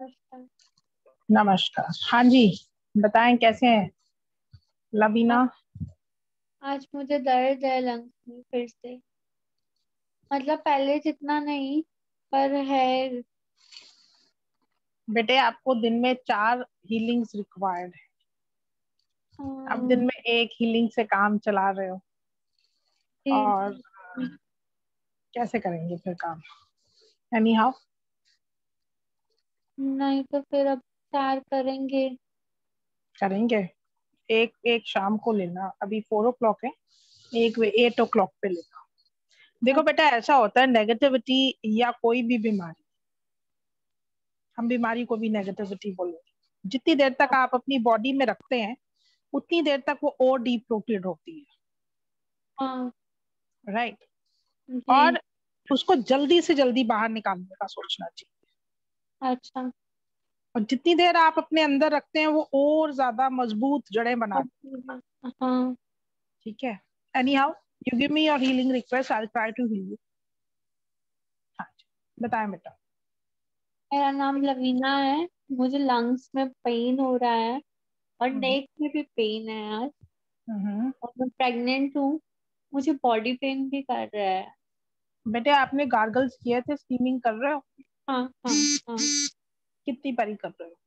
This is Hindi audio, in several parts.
नमस्कार। नमस्कार। हाँ जी, बताएं कैसे हैं लवीना। आ- आज मुझे दर्द है लंग्स में फिर से। मतलब पहले जितना नहीं, पर है। बेटे आपको दिन में 4 हीलिंग्स रिक्वायर्ड है। आप दिन अम, में एक हीलिंग से काम चला रहे हो जी। और कैसे करेंगे फिर काम। एनी हाउ नहीं तो फिर अब 4 करेंगे। करेंगे। एक एक शाम को लेना, अभी 4 o'clock है। एक 8 o'clock पे लेना। देखो अच्छा। बेटा ऐसा होता है, नेगेटिविटी या कोई भी बीमारी, हम बीमारी को भी नेगेटिविटी बोलेंगे। जितनी देर तक आप अपनी बॉडी में रखते हैं उतनी देर तक वो और डीप रूटेड होती हाँ। है, राइट। जी। और उसको जल्दी से जल्दी बाहर निकालने का सोचना चाहिए। अच्छा। और जितनी देर आप अपने अंदर रखते हैं वो और ज्यादा मजबूत जड़ें बनाती हाँ। है। ठीक है। Anyhow you give me your healing request, I try to heal you. हाँ जी, बताएं बेटा। मेरा नाम लवीना है। मुझे लंग्स में पेन हो रहा है और हम्म, नेक में भी पेन है आज। हम्म। और मैं प्रेग्नेंट हूँ। मुझे बॉडी पेन भी कर रहा है। बेटे आपने गार्गल्स किए थे, स्टीमिंग कर रहे हो? हाँ हाँ हाँ। कितनी बारी कर रहे हो?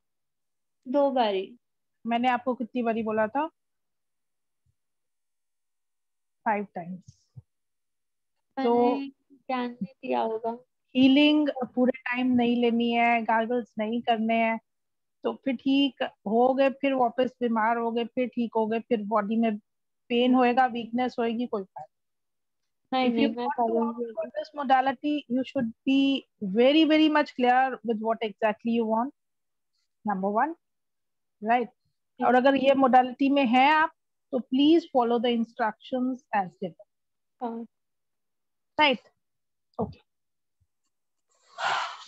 2 बारी। मैंने आपको कितनी बारी बोला था? 5 times। तो मैंने ध्यान नहीं दिया होगा। हीलिंग पूरे टाइम नहीं लेनी है, गार्गल्स नहीं करने हैं। तो फिर ठीक हो गए, फिर वापस बीमार हो गए, फिर ठीक हो गए, फिर बॉडी में पेन होएगा, वीकनेस होएगी, कोई फायदा। नहीं If you नहीं, मैं want to opt करूंगी for अभी। this modality, you should be very, very much clear with what exactly you want. Number one, right? और ठीक। अगर ये modality में है आप, तो please follow the instructions as given. हाँ। Right? Okay.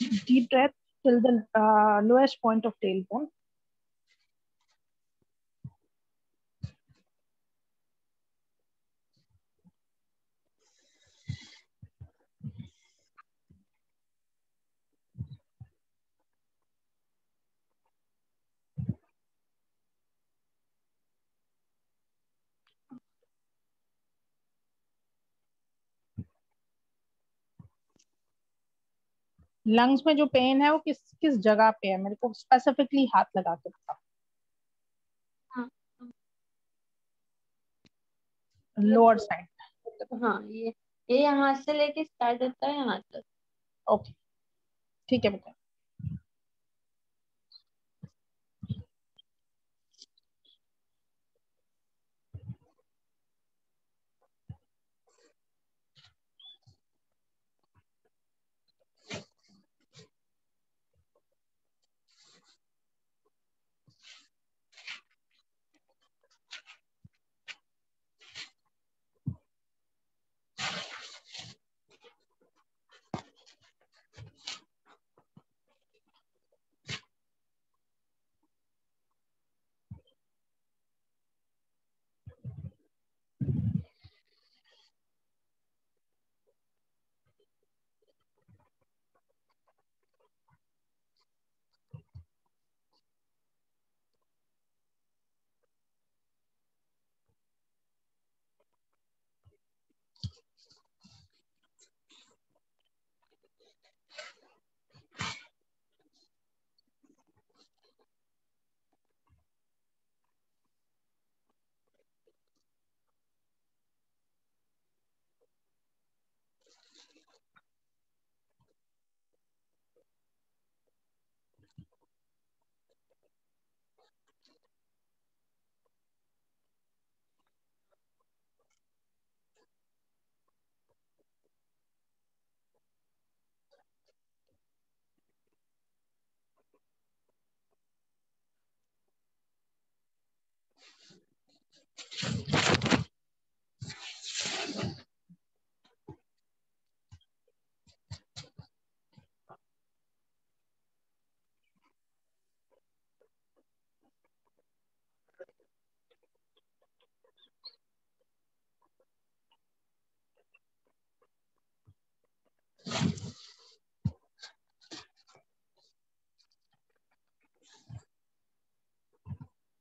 Deep breath till the lowest point of tailbone. Lungs में जो पेन है वो किस किस जगह पे है, मेरे को स्पेसिफिकली हाथ लगा के बताओ। हाँ हाँ। ये लोअर साइड। हाँ, ये यहाँ से लेके स्टार्ट होता है यहाँ तक। ओके, ठीक है बेटा।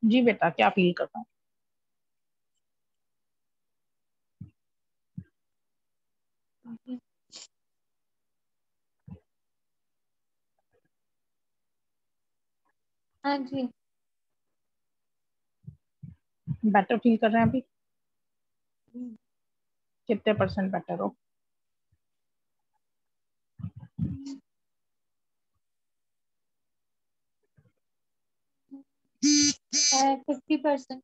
जी बेटा, क्या फील कर रहा है? हाँ जी। बेटर फील कर रहे हैं अभी? हम्म, कितने परसेंट बेटर हो? 50%।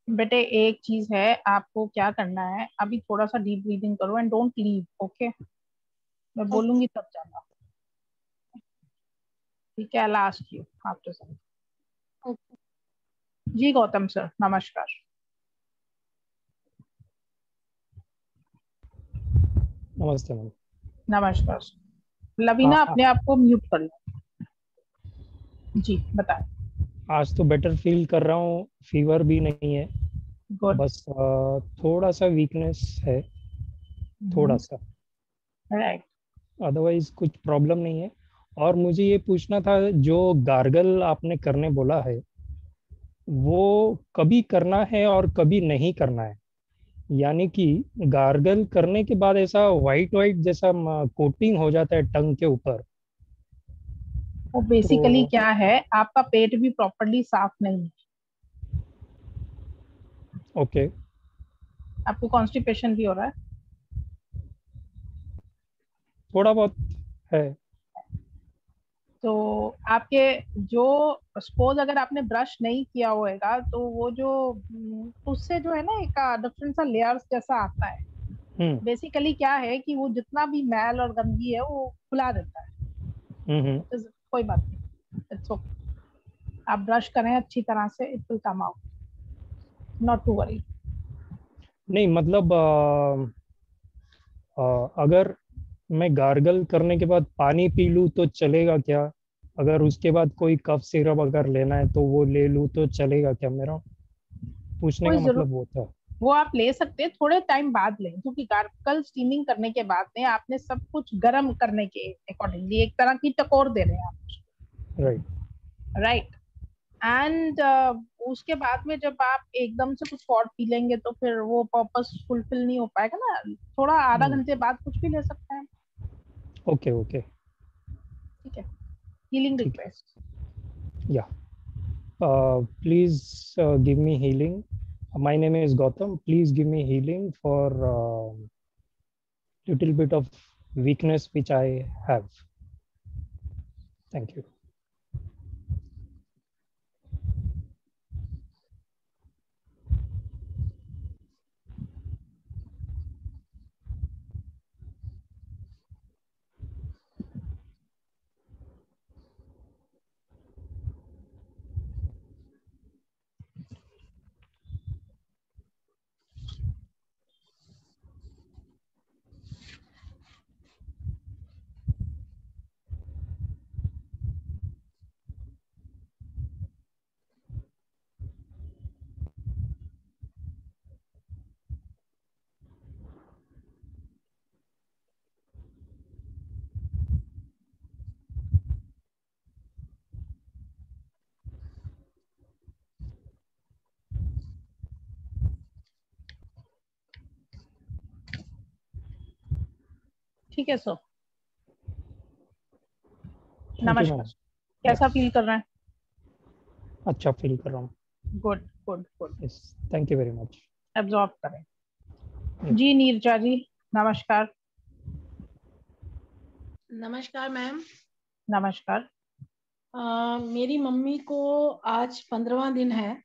बेटे एक चीज है, आपको क्या करना है, अभी थोड़ा सा डीप ब्रीदिंग करो एंड डोंट लीव, ओके? मैं ओके। बोलूंगी तब जाना। ठीक है, लास्ट यू आफ्टर सब। ओके। जी गौतम सर, नमस्कार। नमस्ते मैम। नमस्कार। हाँ, लवीना, अपने आप को म्यूट कर लो। जी बताएं। आज तो बेटर फील कर रहा हूँ, फीवर भी नहीं है। गुड। बस थोड़ा सा वीकनेस है, थोड़ा सा। राइट। अदरवाइज कुछ प्रॉब्लम नहीं है। और मुझे ये पूछना था, जो गार्गल आपने करने बोला है, वो कभी करना है और कभी नहीं करना है? यानी कि गार्गल करने के बाद ऐसा वाइट वाइट जैसा कोटिंग हो जाता है टंग के ऊपर। वो बेसिकली तो क्या है, आपका पेट भी प्रॉपरली साफ नहीं है। ओके। आपको कॉन्स्टिपेशन भी हो रहा है। थोड़ा बहुत है। तो आपके जो, सपोज अगर आपने ब्रश नहीं किया होएगा तो वो जो उससे जो है ना एक डिफरेंट सा लेयर्स जैसा आता है। हम्म। बेसिकली क्या है कि वो जितना भी मैल और गंदगी है वो खुला देता है। हम्म। कोई बात नहीं, इट्स ओके। आप ब्रश करें अच्छी तरह से, it will come out, not to worry. नहीं मतलब अगर मैं गार्गल करने के बाद पानी पी लूँ तो चलेगा क्या? अगर उसके बाद कोई कफ सिरप अगर लेना है तो वो ले लूँ तो चलेगा क्या? मेरा पूछने कोई का जरूर, मतलब वो था। वो आप ले सकते हैं, थोड़े टाइम बाद लें, क्योंकि गार्गल स्टीमिंग करने के बाद में आपने सब कुछ गर्म करने के अकॉर्डिंगली एक तरह की टकोर दे रहे हैं आप। राइट। राइट। एंड उसके बाद में जब आप एकदम से कुछ और पी लेंगे तो फिर वो पर्पस फुलफिल नहीं हो पाएगा ना। थोड़ा आधा घंटे बाद कुछ भी ले सकते हैं। Okay okay. ठीक है। हीलिंग ठीक है। रिक्वेस्ट। या please give me healing. My name is Gautam, please give me healing for little bit of weakness which I have. Thank you. ठीक है सर। थैंक यू नमस्कार। मैम। कैसा यस, फील कर रहे हैं? अच्छा फील कर रहा हूँ। Good good good. Yes, thank you very much. Absorb करें। जी नीरजा जी, नमस्कार। नमस्कार मैम। नमस्कार। मेरी मम्मी को आज 15वां दिन है,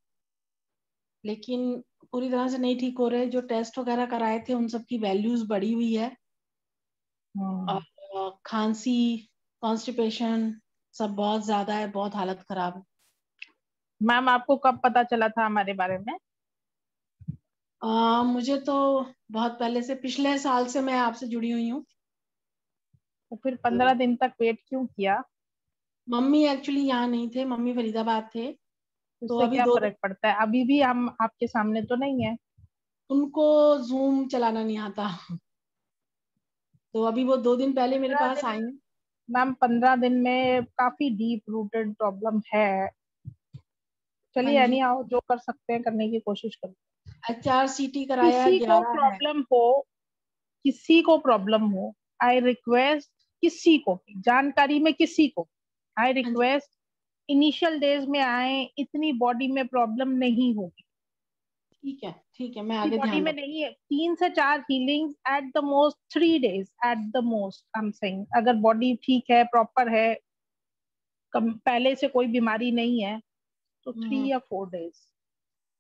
लेकिन पूरी तरह से नहीं ठीक हो रहे। जो टेस्ट वगैरह कराए थे उन सब की वैल्यूज बढ़ी हुई है, और खांसी, कॉन्स्टिपेशन सब बहुत ज्यादा है, बहुत हालत खराब है। मैम आपको कब पता चला था हमारे बारे में? मुझे तो बहुत पहले से, पिछले साल से मैं आपसे जुड़ी हुई हूँ। तो फिर तो 15 दिन तक वेट क्यों किया? मम्मी एक्चुअली यहाँ नहीं थे, मम्मी फरीदाबाद थे। तो उससे अभी क्या दो दिन, फर्क पड़ता है, अभी भी हम आपके सामने तो नहीं है। उनको जूम चलाना नहीं आता। तो अभी वो 2 दिन पहले मेरे पंद्रह पास दिन आई हैं। मैम 15 दिन में काफी डीप रूटेड प्रॉब्लम है। हाँ चलिए जी, एनी हाउ जो कर सकते हैं करने की कोशिश करते HRCT हैं। कराया, 11 है। किसी को प्रॉब्लम हो, आई रिक्वेस्ट, किसी को भी जानकारी में किसी को, आई हाँ जी, रिक्वेस्ट इनिशियल डेज में आए, इतनी बॉडी में प्रॉब्लम नहीं होगी। ठीक है, ठीक है, मैं इतनी आगे बॉडी ध्यान में रखूँ। नहीं है, 3 से 4 healings at the most, 3 days at the most I am saying. अगर बॉडी ठीक है, प्रॉपर है, पहले से कोई बीमारी नहीं है, तो 3 या 4 days।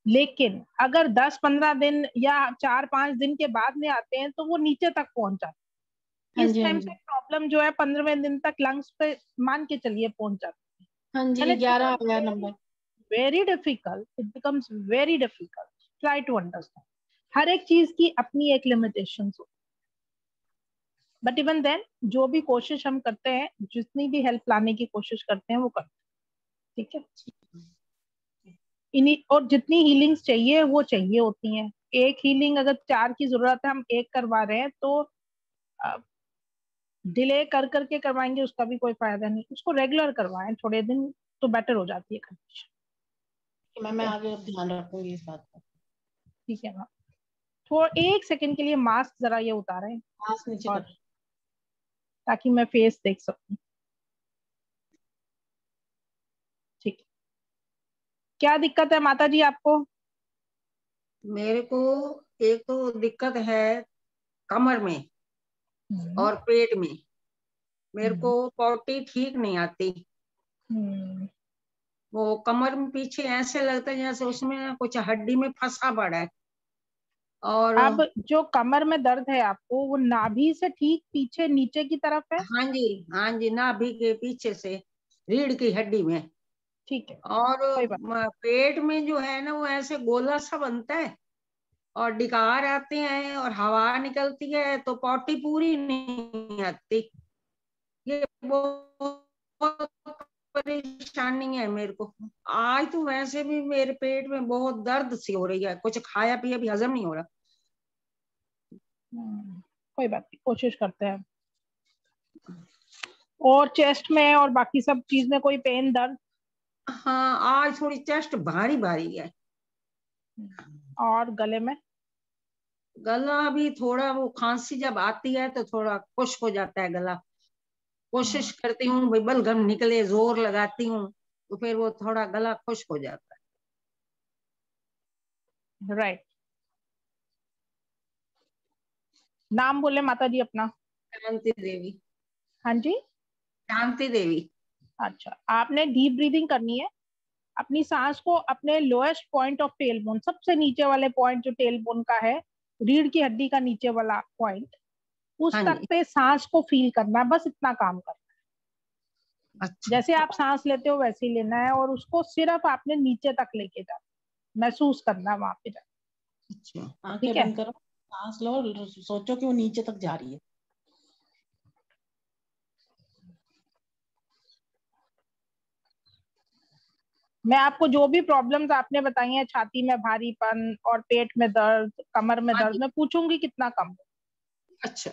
लेकिन अगर 10-15 दिन या 4-5 दिन के बाद में आते हैं तो वो नीचे तक पहुंच जाते हाँ हैं। इस जी, हाँ टाइम जी, से प्रॉब्लम जो है 15वें दिन तक लंग्स पे मान के चलिए पहुंच जाती हाँ है। जी, एंड इट 11 आ बिकम्स गया very number. Very difficult, it becomes very difficult, try to understand. हर एक चीज की अपनी एक लिमिटेशन हो, बट इवन देन जो भी कोशिश हम करते हैं, जितनी भी हेल्प लाने की कोशिश करते हैं वो करते हैं, ठीक है। इन्हीं और जितनी हीलिंग्स चाहिए वो चाहिए होती हैं। एक हीलिंग अगर 4 की जरूरत है, हम एक करवा रहे हैं, तो डिले कर करके करवाएंगे उसका भी कोई फायदा नहीं, उसको रेगुलर करवाएं थोड़े दिन, तो बेटर हो जाती है कंडीशन। मैं आगे अब ध्यान रखूंगी इस बात का। ठीक है ना। थोड़ा 1 सेकंड के लिए मास्क जरा ये उतारें, सांस नीचे और कर। ताकि मैं फेस देख सकूं। ठीक है, क्या दिक्कत है माता जी आपको? मेरे को एक तो दिक्कत है कमर में हम्म, और पेट में। मेरे हम्म, को पॉटी ठीक नहीं आती। हम्म। वो कमर में पीछे ऐसे लगता है जैसे उसमें कुछ हड्डी में फंसा पड़ा है। और अब जो कमर में दर्द है आपको, वो नाभि से ठीक पीछे नीचे की तरफ है? हाँ जी, हाँ जी, नाभि के पीछे से रीढ़ की हड्डी में। ठीक है, और कोई बात। पेट में जो है ना वो ऐसे गोला सा बनता है और डकार आते हैं और हवा निकलती है तो पॉटी पूरी नहीं आती। ये बहुत परेशानी है मेरे को। आज तो वैसे भी मेरे पेट में बहुत दर्द सी हो रही है, कुछ खाया पिया भी हजम नहीं हो रहा। कोई बात नहीं, कोशिश करते हैं। और चेस्ट में और बाकी सब चीज में कोई पेन दर्द? हाँ, आज थोड़ी चेस्ट भारी भारी है। और गले में? गला भी थोड़ा, वो खांसी जब आती है तो थोड़ा खुश्क हो जाता है गला। कोशिश करती हूँ भाई बलगम निकले, जोर लगाती हूँ तो फिर वो थोड़ा गला खुश्क हो जाता राइट। नाम बोले माता जी अपना? है। शांति देवी। हाँ जी। शांति देवी। अच्छा, आपने डीप ब्रीदिंग करनी है। अपनी सांस को अपने lowest point of tail bone, सबसे नीचे वाले पॉइंट जो टेल बोन का है, रीढ़ की हड्डी का नीचे वाला पॉइंट, उस हाँ तक जी। पे सांस को फील करना है, बस इतना काम करना है। अच्छा। जैसे आप सांस लेते हो वैसे ही लेना है, और उसको सिर्फ आपने नीचे तक लेके जाना, महसूस करना है वहां पे जाना। अच्छा। आंखें ठीक है। बंद करो, सांस लो और सोचो कि वो नीचे तक जा रही है। मैं आपको जो भी प्रॉब्लम्स आपने बताई हैं, छाती में भारीपन और पेट में दर्द, कमर में हाँ दर्द, जी। मैं पूछूंगी कितना कम है। अच्छा।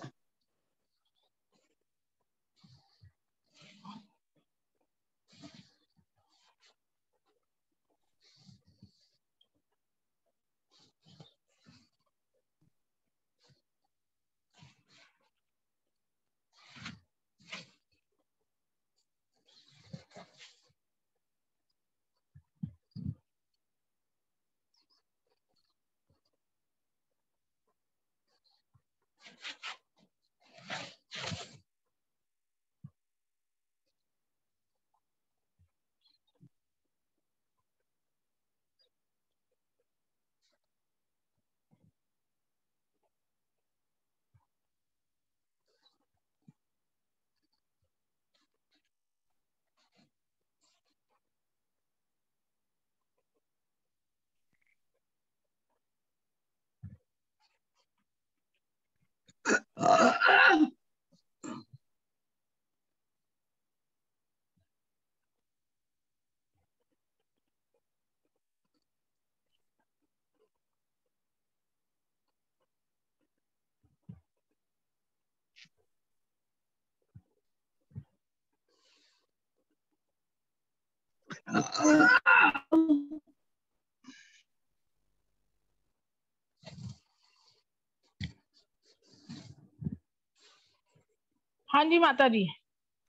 हाँ जी माता जी,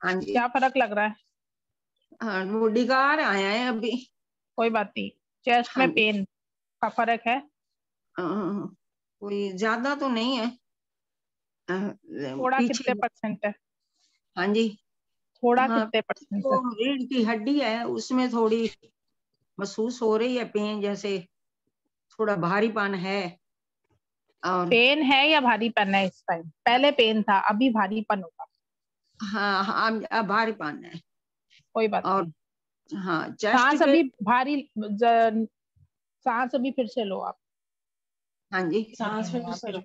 हाँ जी। क्या फर्क लग रहा है? हाँ, वो डिगार आया है अभी। कोई बात नहीं, चेस्ट हाँ में जी। पेन का फर्क है? कोई ज्यादा तो नहीं है। थोड़ा पीछे। कितने परसेंट है? हाँ जी। थोड़ा हाँ, कितने परसेंट है? वो रीढ़ की हड्डी है, उसमें थोड़ी महसूस हो रही है पेन, जैसे थोड़ा भारीपन है। और पेन है या भारीपन है इस टाइम? पहले पेन था, अभी भारीपन होगा। हाँ हाँ, अब भारीपन है। कोई बात और नहीं। हाँ, चेस्ट सांस के। अभी सांस अभी फिर से लो आप। हाँ जी। सांस फिर से लो।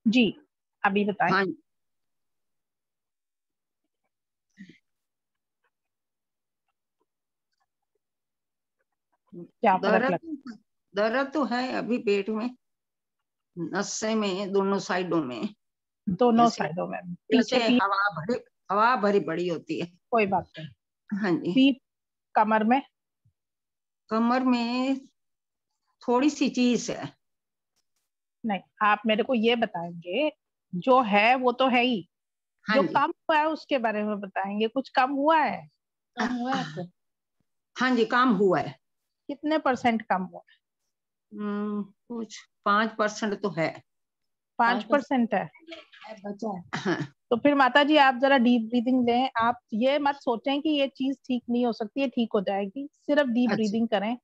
जी, अभी बताएं। हाँ, क्या फर्क दर्द लग? दर्द तो है अभी पेट में, नस्से में, दोनों साइडों में। दोनों ऐसे साइडों में, जैसे पीछे पीठ? हवा भरी पड़ी होती है। कोई बात नहीं। हाँ जी। पीठ, कमर में? कमर में थोड़ी सी चीज है। नहीं, आप मेरे को ये बताएंगे, जो है वो तो है ही, हाँ जो जी। कम हुआ है उसके बारे में बताएंगे। कुछ कम हुआ है? कम हुआ है आपको? हाँ जी, काम हुआ है। कितने परसेंट कम हुआ है? कुछ 5% तो है। 5% है? बचा है। हाँ, तो फिर माता जी आप जरा डीप ब्रीदिंग लें। आप ये मत सोचें कि ये चीज ठीक नहीं हो सकती, ये ठीक हो जाएगी। सिर्फ डीप अच्छा ब्रीदिंग करें,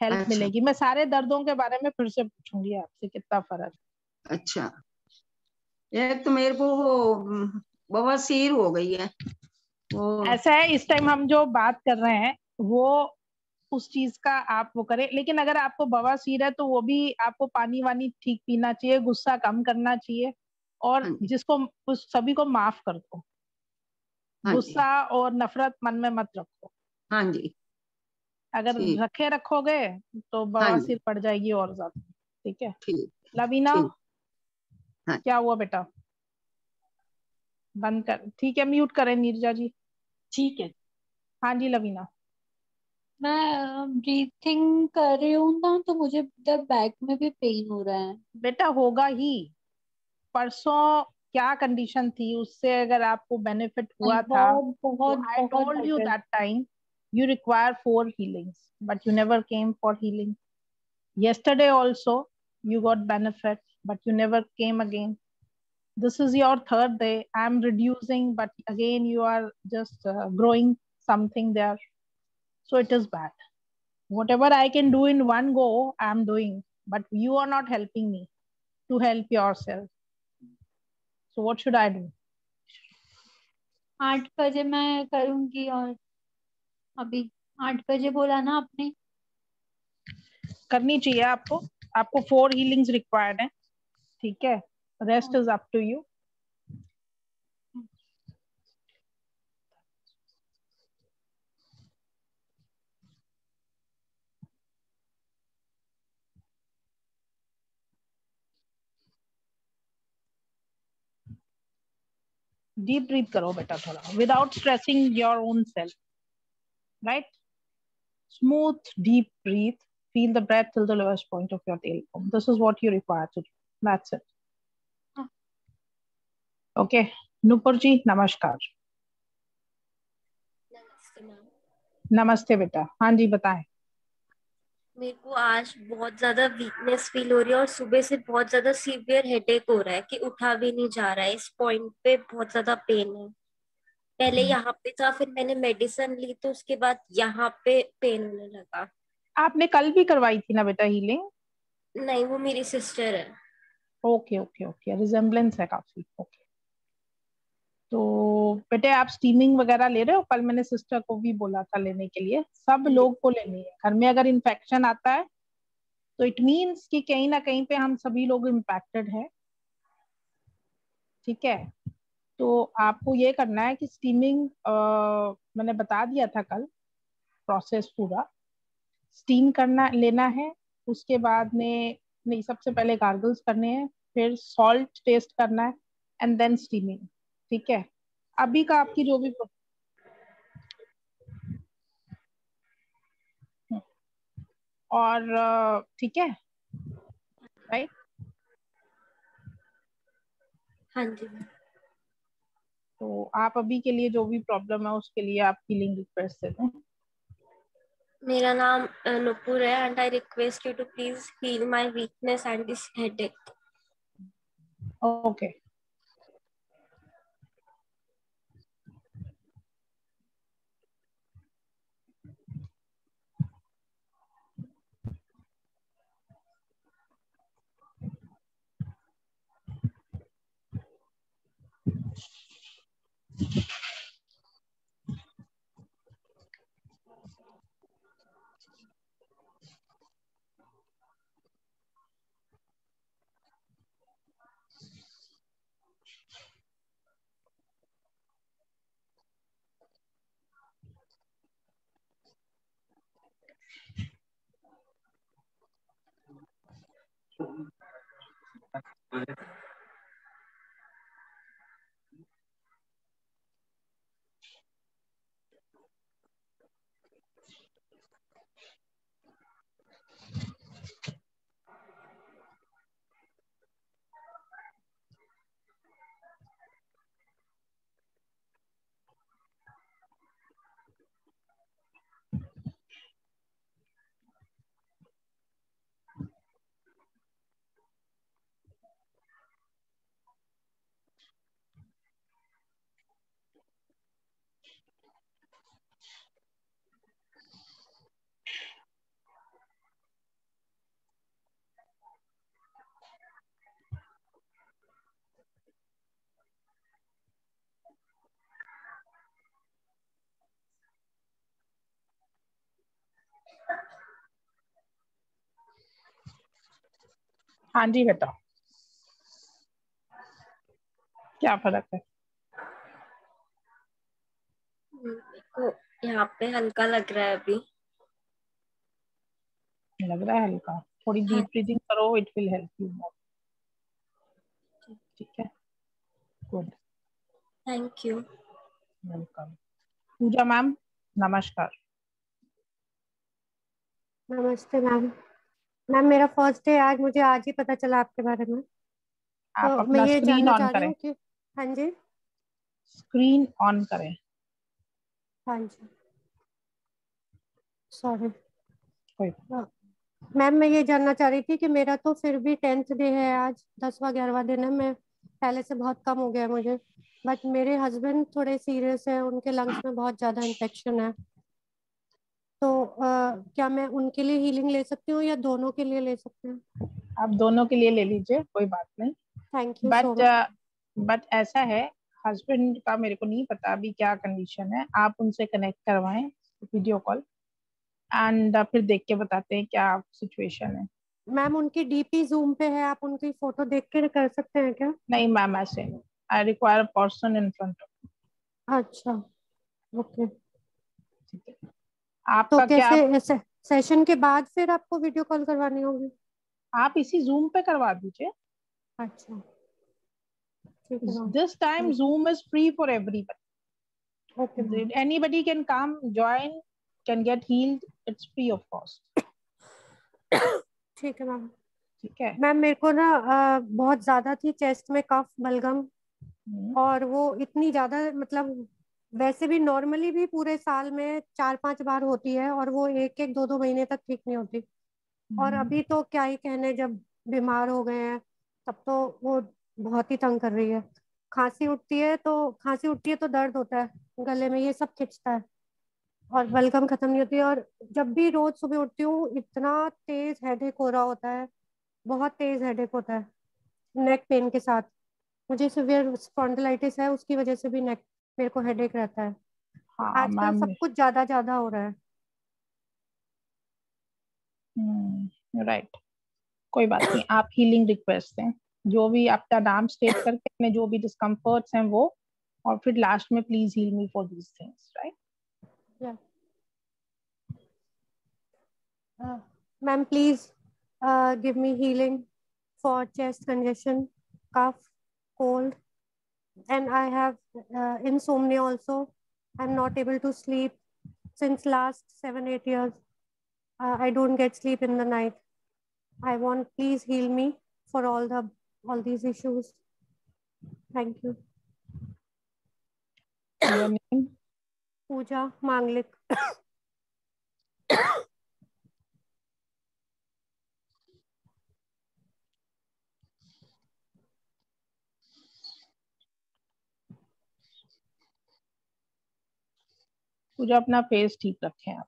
हेल्प अच्छा मिलेगी। मैं सारे दर्दों के बारे में फिर से पूछूंगी आपसे कितना फर्क अच्छा। एक तो मेरे को वो बवासीर हो गई है वो। है। ऐसा है, इस टाइम हम जो बात कर रहे हैं वो उस चीज का आप वो करें। लेकिन अगर आपको बवासीर है तो वो भी आपको पानी वानी ठीक पीना चाहिए, गुस्सा कम करना चाहिए, और हाँ जी। जिसको उस सभी को माफ कर दो। हाँ जी। गुस्सा और नफरत मन में मत रखो। हाँ जी। अगर ठीक। रखोगे तो हाँ जी। बवासीर बढ़ जाएगी और ज्यादा। ठीक है ठीक। लवीना? ठीक। हाँ। क्या हुआ बेटा? बंद कर, ठीक है, म्यूट करें नीरजा जी। ठीक है। हाँ जी लवीना। मैं ब्रीथिंग कर रही हूँ ना, तो मुझे इधर बैक में भी पेन हो रहा है। बेटा होगा ही, परसों क्या कंडीशन थी उससे अगर आपको बेनिफिट नहीं, हुआ था बहुत तो बहुत आई बहुत told you better. That time you require 4 healings, but you never came for healing. Yesterday also you got benefit, but you never came again. This is your third day. I'm reducing, but again you are just growing something there. So it is bad. Whatever I can do in one go, I'm doing, but you are not helping me to help yourself. So what should I do? 8 बजे मैं करूंगी। और अभी 8 बजे बोला ना आपने? करनी चाहिए आपको। आपको 4 healings रिक्वायर्ड है, ठीक है? Rest is up to you. Deep breath करो बेटा थोड़ा, without stressing your own self, right? Smooth deep breath. Feel the breath till the lowest point of your tailbone. This is what you require to do. That's it. Okay. Nupur ji, नमस्कार। नमस्ते मैम। नमस्ते बेटा। हाँ जी बताएं। मेरे को आज बहुत ज्यादा वीकनेस फील हो रही है और सुबह से बहुत ज्यादा सीवियर हेडेक हो रहा है कि उठा भी नहीं जा रहा है। इस पॉइंट पे बहुत ज्यादा पेन है। पहले यहाँ पे था, फिर मैंने मेडिसिन ली तो उसके बाद यहाँ पे पेन होने लगा। आपने कल भी करवाई थी ना बेटा हीलिंग? नहीं, वो मेरी सिस्टर है। ओके ओके ओके, रिजेम्बलेंस है काफी। ओके, तो बेटे आप स्टीमिंग वगैरह ले रहे हो? कल मैंने सिस्टर को भी बोला था लेने के लिए। सब लोग को लेनी है। घर में अगर इन्फेक्शन आता है तो इट मीन्स कि कहीं ना कहीं पे हम सभी लोग इम्पैक्टेड हैं। ठीक है, तो आपको ये करना है कि स्टीमिंग, मैंने बता दिया था कल प्रोसेस पूरा। स्टीम करना लेना है, उसके बाद में नहीं, सबसे पहले गार्गल्स करने हैं, फिर सॉल्ट टेस्ट करना है, एंड देन स्टीमिंग। ठीक है, अभी का आपकी जो भी और ठीक है, राइट। हाँ जी मैम। तो आप अभी के लिए जो भी प्रॉब्लम है उसके लिए आप हीलिंग रिक्वेस्ट दे दें। मेरा नाम नुपुर है and I request you to please heal my weakness and this headache. Okay, हाँ जी बेटा, क्या फर्क है? मेरे को यहाँ पे हल्का लग रहा है अभी। लग रहा है हल्का? थोड़ी हाँ। डीप ब्रीदिंग करो, it will help you more. ठीक है, good, thank you. Welcome. Puja ma'am, नमस्कार। नमस्ते मैम। मैम मेरा फर्स्ट डे आज, मुझे आज ही पता चला आपके बारे में। आप तो मैं अपना ये स्क्रीन जानना ऑन चाह रही करें, हूँ कि हाँ जी। स्क्रीन ऑन करें। हाँ जी, सॉरी। कोई मैम मैं ये जानना चाह रही थी कि मेरा तो फिर भी 10th डे है आज, 10वां 11वां दिन है। मैं पहले से बहुत कम हो गया है मुझे, बट मेरे हस्बैंड थोड़े सीरियस है, उनके लंग्स में बहुत ज़्यादा इन्फेक्शन है। तो क्या मैं उनके लिए हीलिंग ले सकती हूँ या दोनों के लिए ले सकते हैं? आप दोनों के लिए ले लीजिए, कोई बात नहीं। Thank you so but much. But ऐसा है, हस्बैंड का मेरे को नहीं पता अभी क्या कंडीशन है, आप उनसे कनेक्ट करवाएं वीडियो कॉल, एंड फिर देख के बताते हैं क्या सिचुएशन है। मैम उनकी डीपी जूम पे है, आप उनकी फोटो देख के कर सकते हैं क्या? नहीं मैम, ऐसे नहीं, I require a person in front of. अच्छा, ओके। ठीक है, तो आपका क्या? कैसे सेशन के बाद फिर आपको वीडियो कॉल करवानी होगी? आप इसी जूम पे करवा दीजिए। अच्छा, ठीक है ma'am. This time zoom is free for okay ma'am. Everybody, anybody can come, join, can get healed, it's free of cost. ठीक है मैम। ठीक है। मैम मेरे को ना बहुत ज्यादा थी चेस्ट में कफ बलगम, और वो इतनी ज्यादा, मतलब वैसे भी नॉर्मली भी पूरे साल में 4-5 बार होती है, और वो 1-1 2-2 महीने तक ठीक नहीं होती। और अभी तो क्या ही कहने, जब बीमार हो गए हैं तब तो वो बहुत ही तंग कर रही है। खांसी उठती है तो दर्द होता है गले में, ये सब खिंचता है, और बलगम खत्म नहीं होती है। और जब भी रोज सुबह उठती हूँ इतना तेज हेडेक हो रहा होता है, बहुत तेज हेडेक होता है नेक पेन के साथ। मुझे सिवियर स्पॉन्डिलाइटिस है, उसकी वजह से भी नेक, मेरे को हेडेक रहता है। हाँ आजकल मैम, सब कुछ ज्यादा ज्यादा हो रहा है। राइट, कोई बात नहीं, आप हीलिंग रिक्वेस्ट दें। जो भी आपका नाम स्टेट करके अपने जो भी डिस्कम्फर्ट्स हैं वो, और फिर लास्ट में please heal me for these things, right? Ma'am please give me healing for chest congestion, cough, cold, and I have insomnia also. I'm not able to sleep since last 7-8 years. I don't get sleep in the night. I want, please heal me for all these issues. Thank you. Your name? Pooja Manglik. पूजा अपना फेस ठीक रखें आप।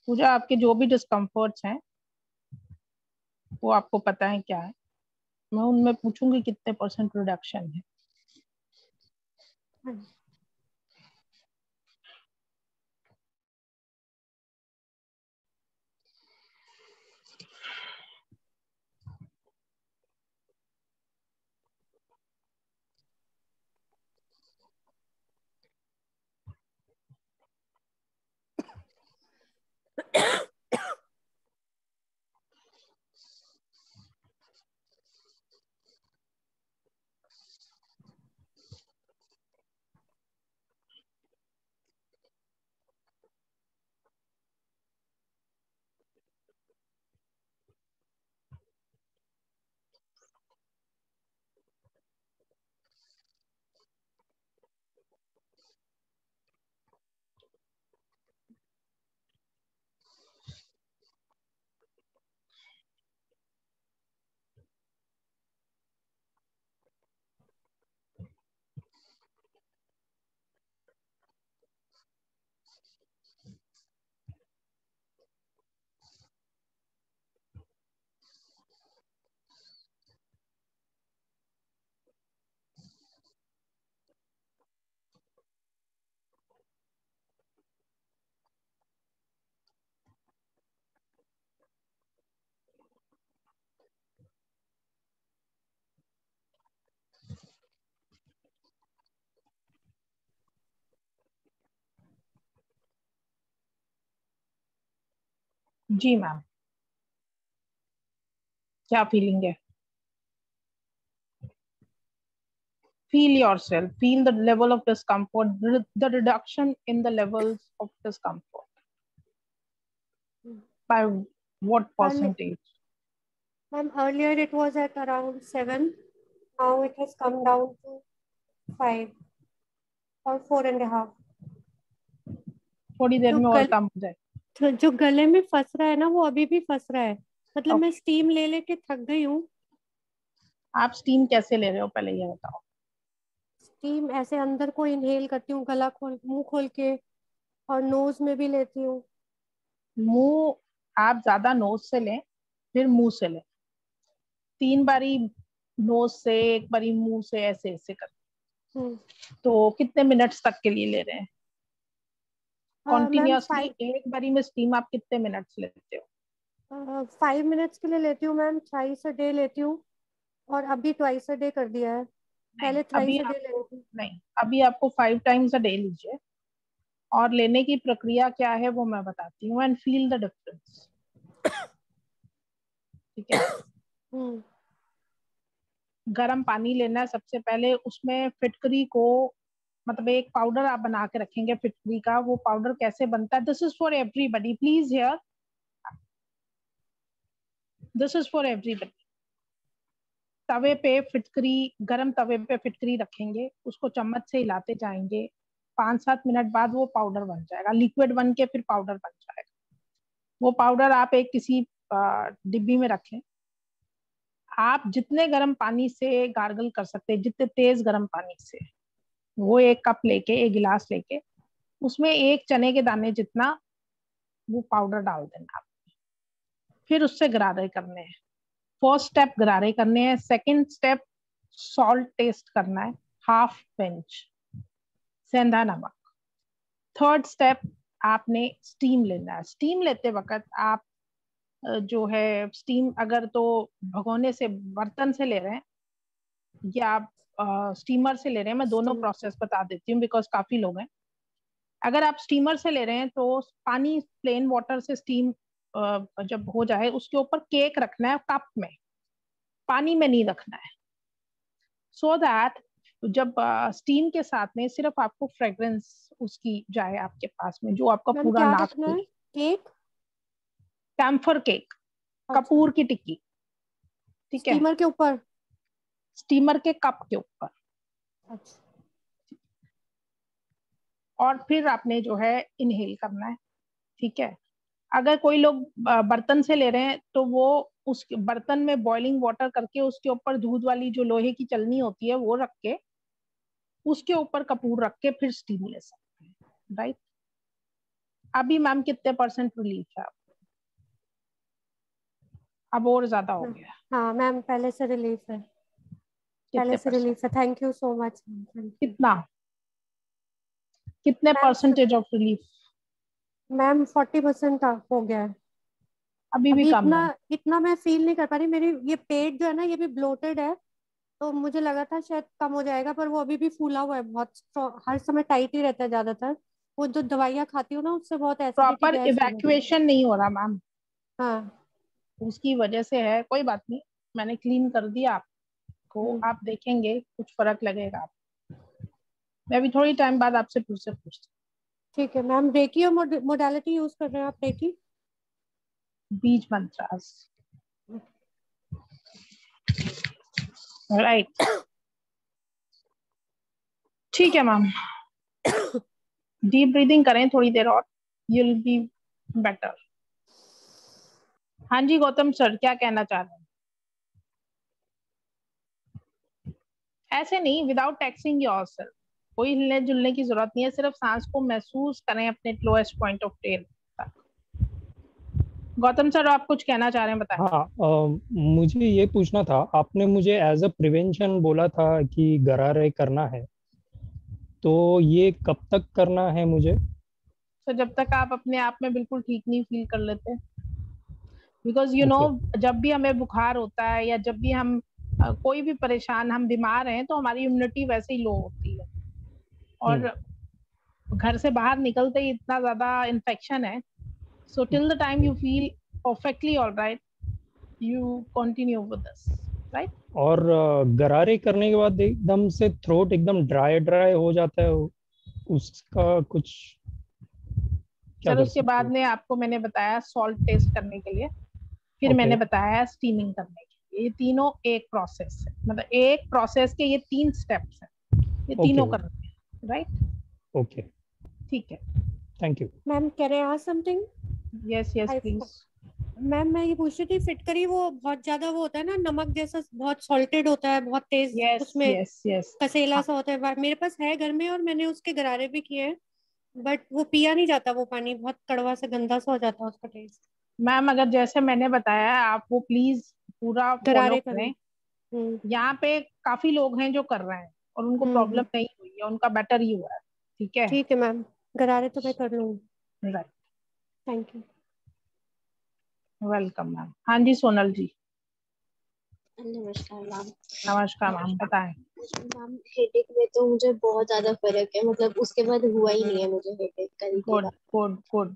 पूजा आपके जो भी डिस्कम्फर्ट्स हैं वो आपको पता है क्या है, मैं उनमें पूछूंगी कितने % रिडक्शन है। जी मैम, क्या फीलिंग है? Feel yourself, feel the level of discomfort, the reduction in the levels of discomfort. By what percentage? Ma'am, earlier it was at around 7. Now it has come down to 5 or 4.5. थोड़ी देर में और कम हो जाए। तो जो गले में फंस रहा है ना वो अभी भी फंस रहा है, मतलब मैं स्टीम ले लेके थक गई हूँ। आप स्टीम कैसे ले रहे हो पहले ये बताओ? स्टीम ऐसे अंदर को इनहेल करती हूँ, गला खोल, मुंह खोल के, और नोज में भी लेती हूँ। मुंह आप ज्यादा नोज से लें, फिर मुंह से लें। 3 बारी नोज से, 1 बारी मुंह से, ऐसे ऐसे कर। तो कितने मिनट्स तक के लिए ले रहे हैं? कॉन्टिन्यूअसली एक बारी में स्टीम आप कितने मिनट्स लेते हो? 5 मिनट्स के लिए लेती हूँ मैम, थ्राइस अ डे लेती हूँ, और अभी ट्वाइस अ डे कर दिया है। पहले थ्राइस अ डे ले रही थी। नहीं, अभी आपको 5 टाइम्स अ डे लीजिए, और लेने की प्रक्रिया क्या है वो मैं बताती हूँ, एंड फील द डिफरेंस। ठीक है? गर्म पानी लेना है सबसे पहले, उसमें फिटकरी को, मतलब एक पाउडर आप बना के रखेंगे फिटकरी का। वो पाउडर कैसे बनता है? This is for everybody, please here, this is for everybody. तवे पे फिटकरी, गरम तवे पे फिटकरी रखेंगे, उसको चम्मच से हिलाते जाएंगे, 5-7 मिनट बाद वो पाउडर बन जाएगा, लिक्विड बन के फिर पाउडर बन जाएगा। वो पाउडर आप एक किसी डिब्बी में रखें, आप जितने गर्म पानी से गार्गल कर सकते हैं, जितने तेज गर्म पानी से, वो 1 कप लेके, 1 गिलास लेके, उसमें 1 चने के दाने जितना वो पाउडर डाल देना आप। फिर उससे गरारे करने हैं। फर्स्ट स्टेप गरारे करने हैं। सेकंड स्टेप सॉल्ट टेस्ट करना है, हाफ पिंच सेंधा नमक। थर्ड स्टेप आपने स्टीम लेना है। स्टीम लेते वक्त आप जो है स्टीम अगर तो भगोने से, बर्तन से ले रहे हैं या आप स्टीमर से ले रहे हैं, मैं दोनों प्रोसेस बता देती हूँ बिकॉज काफी लोग हैं। अगर आप स्टीमर से ले रहे हैं तो पानी प्लेन वाटर से स्टीम जब हो जाए उसके ऊपर केक रखना है, कप में, पानी में नहीं रखना है, सो दैट जब स्टीम के साथ में सिर्फ आपको फ्रेग्रेंस उसकी जाए आपके पास में, जो आपका मैम पूरा क्या नाक रखना है? केक? कैम्फर केक, अच्छा, कपूर की टिक्की, ठीक है, स्टीमर के ऊपर? स्टीमर के कप के ऊपर। अच्छा, और फिर आपने जो है इनहेल करना है, ठीक है। अगर कोई लोग बर्तन से ले रहे हैं तो वो उस बर्तन में बॉइलिंग वाटर करके उसके ऊपर दूध वाली जो लोहे की चलनी होती है वो रख के, उसके ऊपर कपूर रख के फिर स्टीम ले सकते हैं, राइट। अभी मैम कितने % रिलीफ है आप? अब और ज्यादा हो गया? हाँ मैम, पहले से रिलीफ है, पहले कितने से %? रिलीफ है। Thank you so much. कितना, कितने मैम % ऑफ रिलीफ? मैम 40% हो गया है। अभी भी अभी कम इतना है? इतना मैं फील नहीं कर पा रही। मेरी ये पेट जो है ना, ये भी ब्लोटेड है, तो मुझे लगा था शायद कम हो जाएगा, पर वो अभी भी फूला हुआ है बहुत। हर समय टाइट ही रहता है ज्यादातर। वो जो दवाइयाँ खाती हूँ ना, उससे बहुत एसिडिटी, प्रॉपर गैस हो जाती है। इवैक्यूएशन नहीं हो रहा मैम, हाँ। उसकी वजह से है। कोई बात नहीं, मैंने क्लीन कर दिया आपको, आप देखेंगे कुछ फर्क लगेगा आप। मैं अभी थोड़ी टाइम बाद आपसे फिर से पूछती ठीक है मैम। रेकी और मोडालिटी यूज कर रहे हैं आप? रेकी, बीज मंत्रास, राइट। ठीक है मैम, डीप ब्रीदिंग करें थोड़ी देर और, यू विल बी बेटर। हाँ जी गौतम सर, क्या कहना चाह रहे हैं? ऐसे नहीं, विदाउट टैक्सिंग योरसेल्फ, कोई हिलने जुलने की जरूरत नहीं है, सिर्फ सांस को महसूस करें अपने लोएस्ट पॉइंट ऑफ टेल तक। गौतम सर आप कुछ कहना चाह रहे हैं, बताएं। हाँ, मुझे ये पूछना था, आपने मुझे एज अ प्रिवेंशन बोला था कि गरारे करना है, तो ये कब तक करना है मुझे? तो जब तक आप अपने आप में बिल्कुल ठीक नहीं फील कर लेते, बिकॉज यू नो ओके। जब भी हमें बुखार होता है या जब भी हम कोई भी परेशान, हम बीमार हैं, तो हमारी इम्यूनिटी वैसे ही लो होती है, और घर से बाहर निकलते ही इतना ज्यादा इन्फेक्शन है। So till the time you feel perfectly all right, you continue with this, right. और गरारे करने के बाद एकदम से थ्रोट एकदम ड्राई ड्राई हो जाता है, उसका कुछ क्या सर कर उसके सकते बाद हैं? में आपको मैंने बताया सॉल्ट टेस्ट करने के लिए, फिर ओके। मैंने बताया स्टीमिंग करने के लिए। ये तीनों एक प्रोसेस है, मतलब एक प्रोसेस के ये 3 स्टेप्स हैं, ये ओके। तीनों करने हैं, राइट। ओके, ठीक है, thank you. Ma'am can I ask something? Yes yes please. Ma'am मैं ये पूछ रही थी, फिटकरी वो बहुत ज्यादा वो होता है ना, नमक जैसा, बहुत सॉल्टेड होता है, बहुत तेज यस उसमें यस यस, कसेला सा होता है। मेरे पास है घर में, और मैंने उसके गरारे भी किए हैं, बट वो पिया नहीं जाता। वो पानी बहुत कड़वा सा, गंदा सा हो जाता है उसका टेस्ट। मैम अगर जैसे मैंने बताया आप वो प्लीज पूरा फॉलो गरारे करने। करें। यहाँ पे काफी लोग हैं जो कर रहे हैं और उनको हम्म। प्रॉब्लम नहीं हुई है, उनका बेटर ही हुआ है, ठीक है, ठीक है मैम, गरारे तो मैं कर लूंगी। Right. Thank you. Welcome ma'am. हाँ जी सोनल जी। नमस्कार मैम। नमस्कार मैम, बताएं। मैम हेडेक में तो मुझे बहुत ज्यादा फर्क है, मतलब उसके बाद हुआ ही नहीं है मुझे हेडेक कभी गुड पूरा। Good good.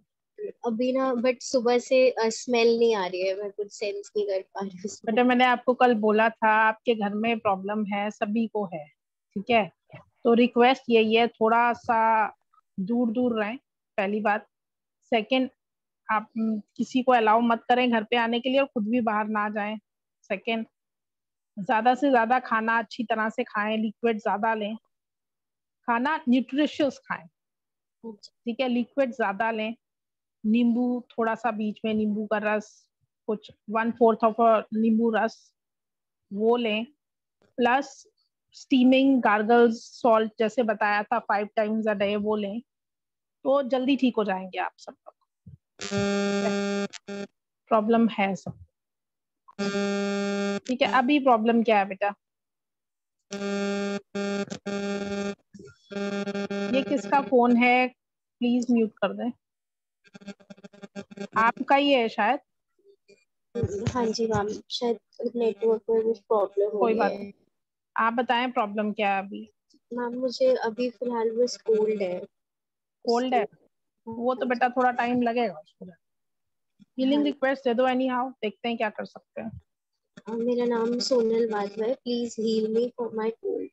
अभी ना बट सुबह से स्मेल नहीं आ रही है, मैं कुछ सेंस नहीं कर पा रही हूँ। बेटा मैंने आपको कल बोला था आपके घर में प्रॉब्लम है, सभी को है, ठीक है। तो रिक्वेस्ट यही है, थोड़ा सा दूर दूर रहें, पहली बात। सेकंड, आप किसी को अलाउ मत करें घर पे आने के लिए और खुद भी बाहर ना जाएं। सेकंड, ज्यादा से ज्यादा खाना अच्छी तरह से खाएं, लिक्विड ज्यादा लें, खाना न्यूट्रिशियस खाएं, ठीक है, लिक्विड ज्यादा लें, नींबू थोड़ा सा बीच में, नींबू का रस कुछ 1/4 ऑफ नींबू रस, वो लें, प्लस स्टीमिंग गार्गल्स सॉल्ट जैसे बताया था 5 टाइम्स अ डे वो लें, तो जल्दी ठीक हो जाएंगे आप सब लोग। प्रॉब्लम है सब, ठीक है। अभी प्रॉब्लम क्या है बेटा? ये किसका फोन है? प्लीज म्यूट कर दें। आपका ही है शायद। हाँ जी मैम, शायद नेटवर्क में कुछ प्रॉब्लम हो कोई गई बात है। नहीं, आप बताएं प्रॉब्लम क्या है अभी? मैम मुझे अभी फिलहाल बस कोल्ड है। कोल्ड है? वो तो हाँ बेटा जी। थोड़ा टाइम लगेगा उसको। हीलिंग हाँ, रिक्वेस्ट दे दो एनी हाउ, देखते हैं क्या कर सकते हैं। मेरा नाम सोनल माधव है, please heal me for my cold.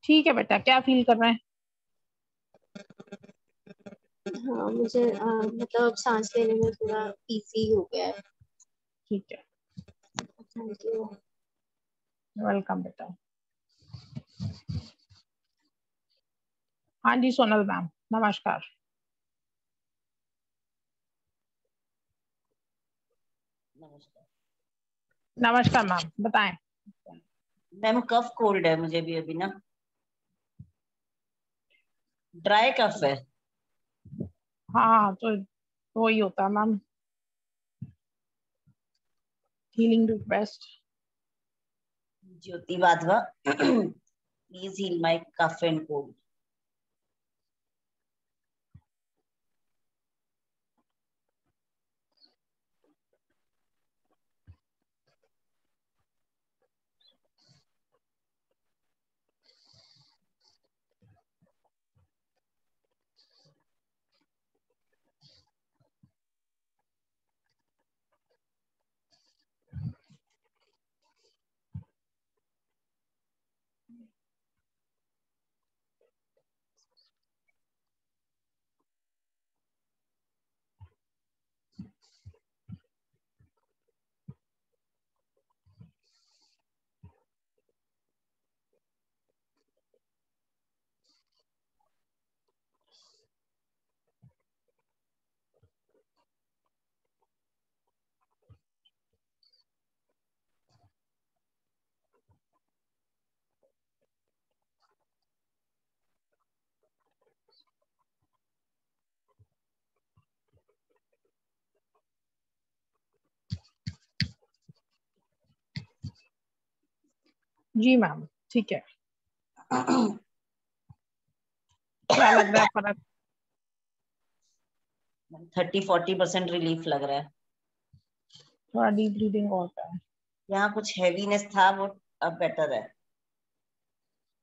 ठीक है बेटा, क्या फील कर रहे हैं? हाँ मुझे मतलब सांस लेने में थोड़ा इजी हो गया है। ठीक है, थैंक यू। वेलकम बेटा। हाँ जी सोनल मैम, नमस्कार। नमस्कार मैम, बताएं। मैम कफ कोल्ड है मुझे भी अभी ना, ड्राई कफ है। हाँ तो वही होता है ma'am. Healing request. Jyoti Wadhwa please heal my cough and cold. जी मैम, ठीक है। क्या लग रहा है फर्क? 30-40% रिलीफ लग रहा है। थोड़ा डीप ब्रीदिंग और है। यहाँ कुछ हैवीनेस था वो अब बेटर है।